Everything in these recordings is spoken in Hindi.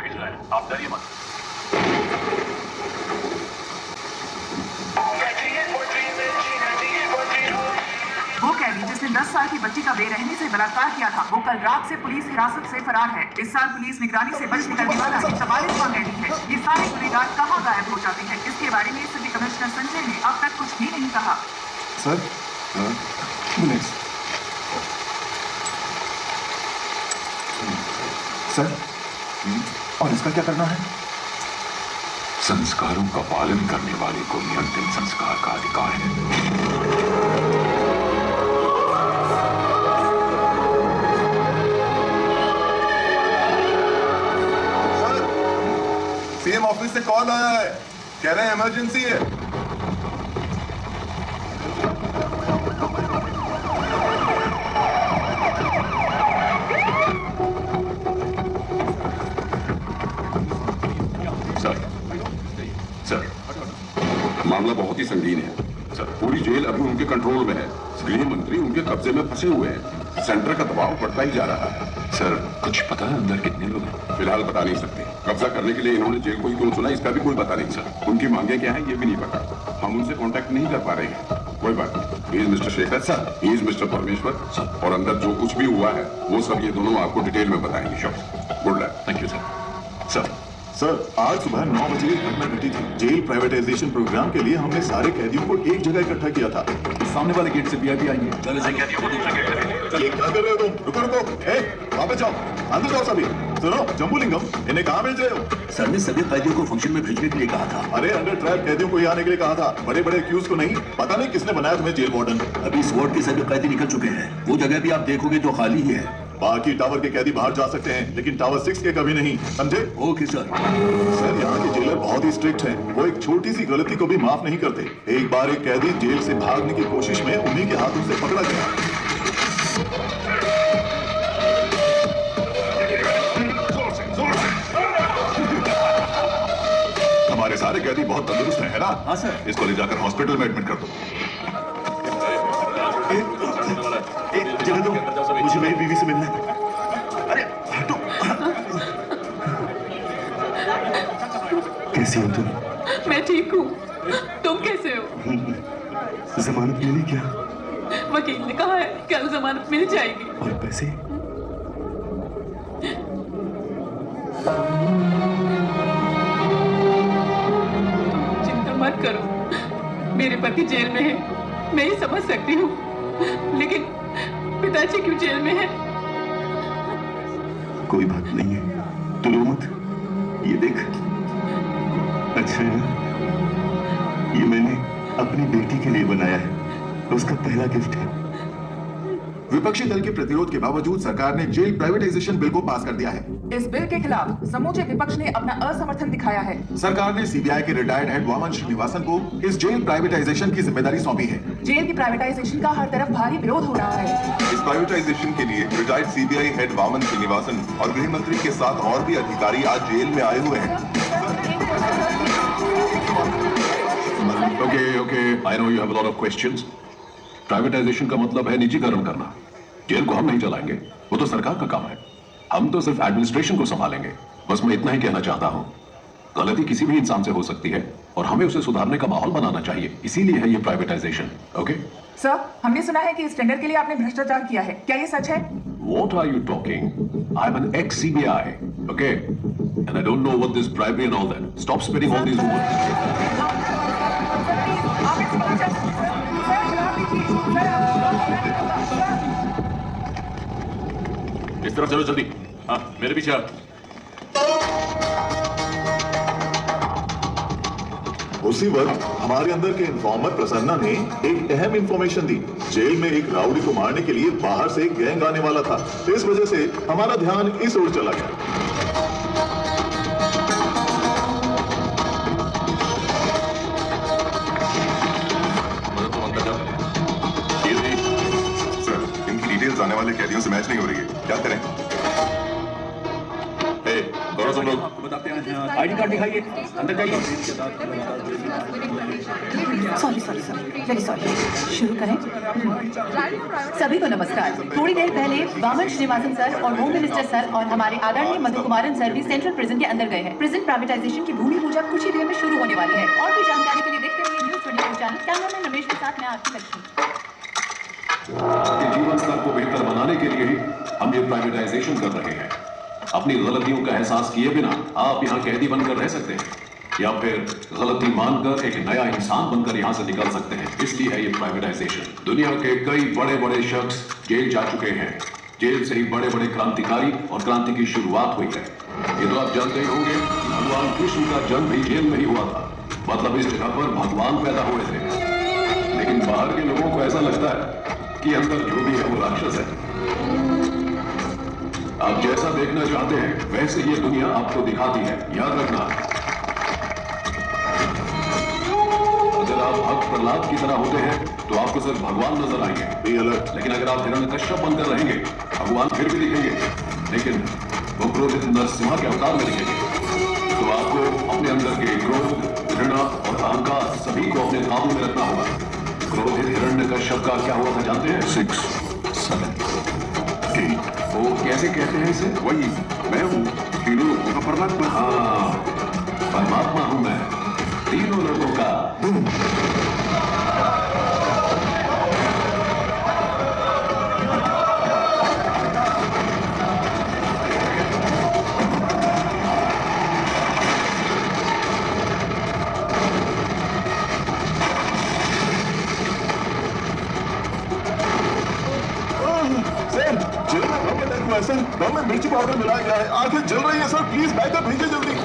दिख रहा है, आप डरिए मत। वो कैदी जिसने 10 साल की बच्ची का बेरहमी से बलात्कार किया था, वो कल रात से पुलिस हिरासत से फरार है। इस साल पुलिस निगरानी से बच निकलने वाला 44वां कैदी है। ये सारे गुनहगार कहाँ गायब हो जाते हैं, इसके बारे में सिटी कमिश्नर संजय ने अब तक कुछ भी नहीं कहा। सर, सर, और इसका क्या करना है? संस्कारों का पालन करने वाले को ही अंतिम संस्कार का अधिकार है। सर, सीएम ऑफिस से कॉल आया है, कह रहे हैं इमरजेंसी है। मामला बहुत ही संगीन है सर। पूरी जेल अभी उनके कंट्रोल में है। गृह मंत्री उनके कब्जे में फंसे हुए हैं। सेंटर का दबाव बढ़ता ही जा रहा है। सर, कुछ पता है अंदर कितने लोग हैं? फिलहाल बता नहीं सकते। कब्जा करने के लिए इन्होंने जेल को ही क्यों चुना, इसका भी कोई पता नहीं सर। उनकी मांगे क्या है ये भी नहीं पता। हम उनसे कांटेक्ट नहीं कर पा रहे हैं। कोई बात नहीं। He is mister Shekhar sir, he is mister परमेश्वर सर, और अंदर जो कुछ भी हुआ है वो सब ये दोनों आपको डिटेल में बताएंगे। Good luck. Thank you sir. Sir, आज सुबह 9 बजे एक घटना घटी थी। जेल प्राइवेटाइजेशन प्रोग्राम के लिए हमने सारे कैदियों को एक जगह इकट्ठा किया था। सामने वाले गेट से वीआईपी आएंगे। चलो कैदियों को दूसरे गेट से। ये क्या कर रहे हो तुम? रुको, वापस जाओ, अंदर जाओ सभी। सुनो जम्बूलिंगम, इन्हें कहाँ भेज रहे हो? सर ने सभी कैदियों को फंक्शन में भेजने के लिए कहा था। अरे अंडर ट्रैप कैदियों को ही आने के लिए कहा था, बड़े बड़े एक्यूज को नहीं। पता नहीं किसने बनाया तुम्हें जेल वार्डन। अभी इस वार्ड के सभी कैदी निकल चुके हैं। वो जगह भी आप देखोगे तो खाली ही है। बाकी टावर के कैदी बाहर जा सकते हैं, लेकिन टावर 6 के कभी नहीं, समझे? Okay sir. सर, यहाँ के जेलर बहुत ही स्ट्रिक्ट हैं। वो एक छोटी सी गलती को भी माफ नहीं करते। एक बार एक कैदी जेल से भागने की कोशिश में उन्हीं के हाथों से पकड़ा गया। हमारे सारे कैदी बहुत तंदुरुस्त हैं, है ना? हाँ सर। इसको ले जाकर हॉस्पिटल में एडमिट कर दो। जगह दो, मुझे मेरी बीवी से मिलना है। अरे हटो। कैसी हो तुम? मैं ठीक हूँ, तुम कैसे हो? जमानत मिली क्या? वकील ने कहा है कल जमानत मिल जाएगी। और पैसे? चिंता मत करो, मेरे पति जेल में है, मैं ही समझ सकती हूँ, लेकिन पिताजी क्यों जेल में है? कोई बात नहीं है, तू रो मत। ये देख, अच्छा है ना? ये मैंने अपनी बेटी के लिए बनाया है, उसका पहला गिफ्ट है। विपक्षी दल के प्रतिरोध के बावजूद सरकार ने जेल प्राइवेटाइजेशन बिल को पास कर दिया है। इस बिल के खिलाफ समूचे विपक्ष ने अपना असमर्थन दिखाया है। सरकार ने सीबीआई के रिटायर्ड हेड वामन श्रीनिवासन को इस जेल प्राइवेटाइजेशन की जिम्मेदारी सौंपी है। जेल की प्राइवेटाइजेशन का हर तरफ भारी विरोध हो रहा है। इस प्राइवेटाइजेशन के लिए retired CBI head Vaman Srinivasan और गृह मंत्री के साथ और भी अधिकारी आज जेल में आए हुए हैं। Okay, I know you have a lot of questions. Privatisation का मतलब है निजीकरण करना। जेल को हम नहीं चलाएंगे, वो तो सरकार का काम है। हम तो सिर्फ एडमिनिस्ट्रेशन को संभालेंगे। बस मैं इतना ही कहना चाहता हूँ। गलती किसी भी इंसान से हो सकती है और हमें उसे सुधारने का माहौल बनाना चाहिए, इसीलिए है ये प्राइवेटाइजेशन। ओके सर, हमने सुना है कि इस टेंडर के लिए आपने भ्रष्टाचार किया है, क्या ये सच है? What are you talking? I'm an ex-CBI, okay? And I don't know what this bribery and all that. Stop spreading all these rumors. इस तरफ चलो जल्दी। हाँ, मेरे पीछे आप। उसी वक्त हमारे अंदर के इन्फॉर्मर प्रसन्ना ने एक अहम इंफॉर्मेशन दी। जेल में एक राउडी को मारने के लिए बाहर से एक गैंग आने वाला था। इस वजह से हमारा ध्यान इस ओर चला गया। सर, इनकी डिटेल्स आने वाले कैदियों से मैच नहीं हो रही है, क्या करें? करो तुम लोग। बताते हैं। आईडी कार्ड दिखाइए, अंदर जाइए। Sorry very sorry. शुरू करें। सभी को नमस्कार। थोड़ी देर पहले वामन श्रीनिवासन सर और होम मिनिस्टर सर और हमारे आदरणीय मधु कुमारन सर भी सेंट्रल प्रिजन के अंदर गए हैं। प्रिजन प्राइवेटाइजेशन की भूमि पूजा कुछ ही देर में शुरू होने वाली है। और भी जानकारी के लिए देखते रहिए न्यूज़ 24 चैनल। कैमरामैन रमेश के साथ मैं आपकी लक्ष्मी। आपके जीवन स्तर को बेहतर बनाने के लिए ही हम ये प्राइवेटाइजेशन कर रहे हैं। अपनी गलतियों का एहसास किए बिना आप यहाँ कैदी बनकर रह सकते हैं या फिर गलती मानकर एक नया इंसान बनकर यहाँ से निकल सकते हैं। इसलिए है ये प्राइवेटाइजेशन। दुनिया के कई बड़े बड़े शख्स जेल जा चुके हैं। जेल से ही बड़े बड़े क्रांतिकारी और क्रांति की शुरुआत हुई है। ये तो आप जानते ही होंगे, भगवान कृष्ण का जन्म भी जेल में ही हुआ था। मतलब इस जगह पर भगवान पैदा हुए थे। लेकिन बाहर के लोगों को ऐसा लगता है कि अंदर जो भी है वो राक्षस है। आप जैसा देखना चाहते हैं वैसे ये दुनिया आपको दिखाती है। याद रखना, अगर आप भक्त प्रहलाद की तरह होते हैं तो आपको सिर्फ भगवान नजर आएंगे। लेकिन अगर आप हिरण्यकश्यप बनकर रहेंगे, भगवान फिर भी दिखेंगे, लेकिन वो क्रोधित नरसिम्हा के अवतार में दिखेंगे। तो आपको अपने अंदर के क्रोध, घृणा और अहंकार सभी को अपने काबू में रखना होगा। क्रोधित हिरण्यकश्यप का क्या हुआ था जानते हैं? 6, 7, 8। वो कैसे कहते हैं इसे? वही मैं हूँ, तीनों लोगों का परमात्मा। हाँ, परमात्मा हूँ मैं, तीनों लोगों का। सर, बम में मिर्ची पाउडर मिलाया गया है। आंखें जल रही है सर, प्लीज बैकअप भेजिए जल्दी।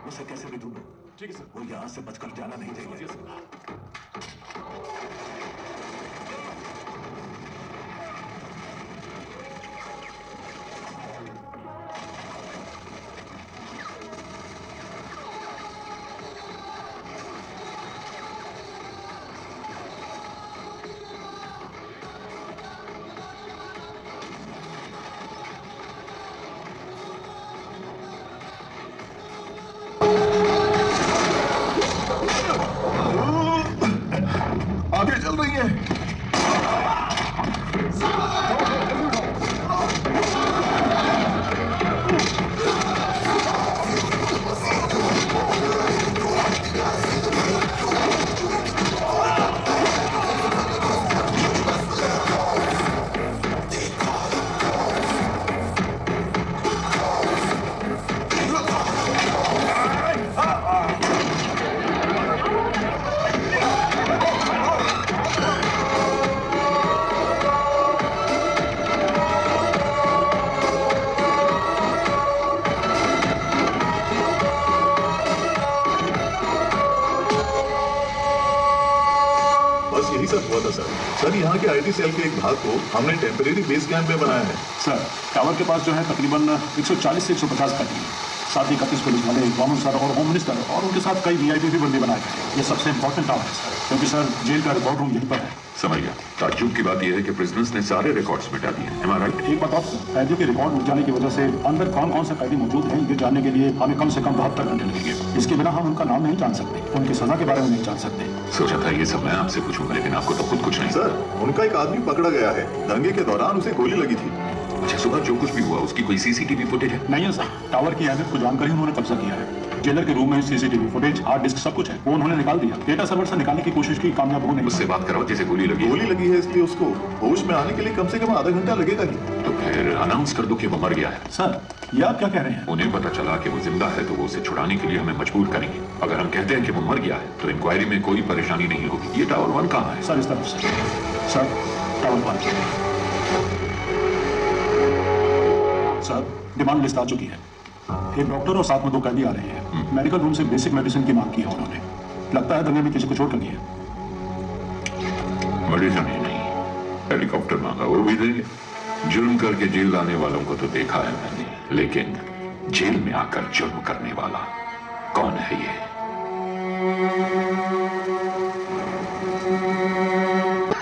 उसे कैसे भी ढूंढो। ठीक है सर। वो यहाँ से बचकर जाना नहीं चाहिए। आंखें जल रही हैं। सर यहाँ के आईटी सेल के एक भाग को हमने टेम्परेरी बेस कैंप में बनाया है। सर टावर के पास जो है तकरीबन 140 से 150 कैदी हैं। साथ ही 31 पुलिस वाले, गवर्नमेंट सर और होम मिनिस्टर और उनके साथ कई वीआईपी भी बंदे बनाए गए हैं। ये सबसे इंपॉर्टेंट टावर है सर, क्योंकि सर जेल का रिकॉर्ड रूम यहीं पर है। समझ गया। ताज्जुब की बात यह है कि प्रिजनर्स ने सारे रिकॉर्ड्स मिटा दिए। Am I right? एक बात और सर, कैदियों के रिकॉर्ड मिट जाने की वजह से अंदर कौन कौन से कैदी मौजूद हैं ये जानने के लिए हमें कम से कम 72 घंटे लगेंगे। इसके बिना हम उनका नाम नहीं जान सकते, उनकी सजा के बारे में नहीं जान सकते। सोचा था ये सब मैं आपसे पूछूंगा, लेकिन आपको तो खुद कुछ नहीं। सर उनका एक आदमी पकड़ा गया है, दंगे के दौरान उसे गोली लगी थी। अच्छा, सुबह जो कुछ भी हुआ उसकी कोई सीसीटीवी फुटेज है? नहीं है सर, टावर की अहमियत को जानकर ही उन्होंने कब्जा किया है। जेलर के रूम में सीसीटीवी फुटेज, हार्ड डिस्क सब कुछ है, वो उन्होंने निकाल दिया। डेटा सर्वर से निकालने की कोशिश की, कामयाब हो नहीं। उससे बात कराओ जिसे गोली लगी। गोली लगी है इसलिए उसको होश में आने के लिए कम से कम आधा घंटा लगेगा ही। तो फिर अनाउंस कर दो कि वो मर गया है। सर ये आप क्या कह रहे हैं? उन्हें पता चला कि वो जिंदा है तो वो उसे छुड़ाने के लिए हमें मजबूर करेंगे। अगर हम कहते हैं कि वो मर गया है तो इंक्वायरी में कोई परेशानी नहीं होगी। ये टावर 1 कहाँ है? सर इस तरफ से। Sir tower 1। Sir demand list आ चुकी है। एक डॉक्टर और साथ में 2 कैदी आ रहे हैं। मेडिकल रूम से बेसिक मेडिसिन की मांग की है उन्होंने। लगता है दंगे में किसी को चोट लगी है। मेडिसिन ही नहीं, हेलीकॉप्टर मांगा, वो भी देंगे। जुर्म करके जेल आने वालों को तो देखा है मैंने, लेकिन जेल में आकर जुर्म करने वाला कौन है ये?